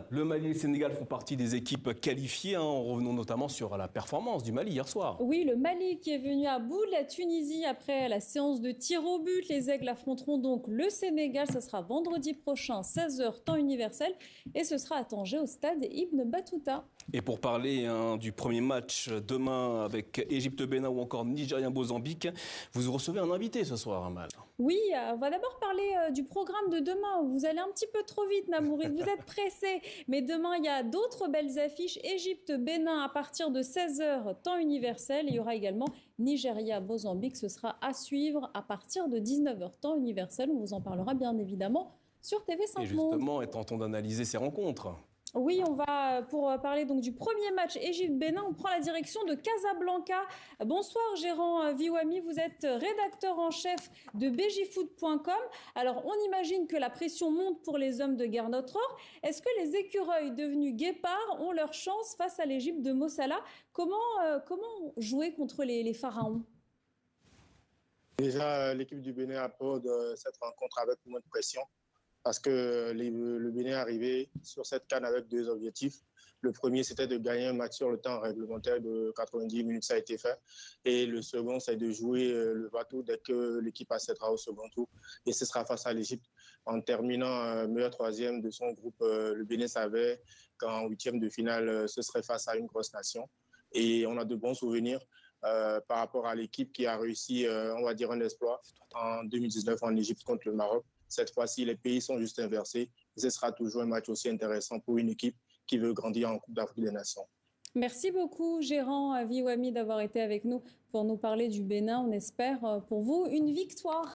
Le Mali et le Sénégal font partie des équipes qualifiées, en revenant notamment sur la performance du Mali hier soir. Oui, le Mali qui est venu à bout de la Tunisie après la séance de tir au but. Les Aigles affronteront donc le Sénégal. Ce sera vendredi prochain, 16 h, temps universel. Et ce sera à Tanger au stade Ibn Battuta. Et pour parler du premier match demain avec Égypte-Bénin ou encore Nigérien-Mozambique, vous recevez un invité ce soir, Amal. Oui, on va d'abord parler du programme de demain. Vous allez un petit peu trop vite, Namouri, vous êtes pressé. Mais demain, il y a d'autres belles affiches. Égypte-Bénin à partir de 16 h, temps universel. Il y aura également Nigeria-Mozambique. Ce sera à suivre à partir de 19 h, temps universel. On vous en parlera bien évidemment sur TV5 Et Monde. justement, tentons d'analyser ces rencontres. Oui, on va, pour parler donc du premier match Égypte-Bénin, on prend la direction de Casablanca. Bonsoir Gérant Viwami, vous êtes rédacteur en chef de bjfoot.com. Alors on imagine que la pression monte pour les hommes de Gernot Rohr. Est-ce que les écureuils devenus guépards ont leur chance face à l'Égypte de Mossala? Comment jouer contre les pharaons? Déjà, l'équipe du Bénin aborde cette rencontre avec moins de pression parce que le Bénin est arrivé sur cette CAN avec deux objectifs. Le premier, c'était de gagner un match sur le temps réglementaire de 90 minutes, ça a été fait. Et le second, c'est de jouer le bateau dès que l'équipe accédera au second tour. Et ce sera face à l'Égypte. En terminant meilleur troisième de son groupe, le Bénin savait qu'en huitième de finale, ce serait face à une grosse nation. Et on a de bons souvenirs par rapport à l'équipe qui a réussi, on va dire, un exploit en 2019 en Égypte contre le Maroc. Cette fois-ci, les pays sont juste inversés. Et ce sera toujours un match aussi intéressant pour une équipe qui veut grandir en Coupe d'Afrique des Nations. Merci beaucoup, Gérant Viwami, d'avoir été avec nous pour nous parler du Bénin. On espère pour vous une victoire.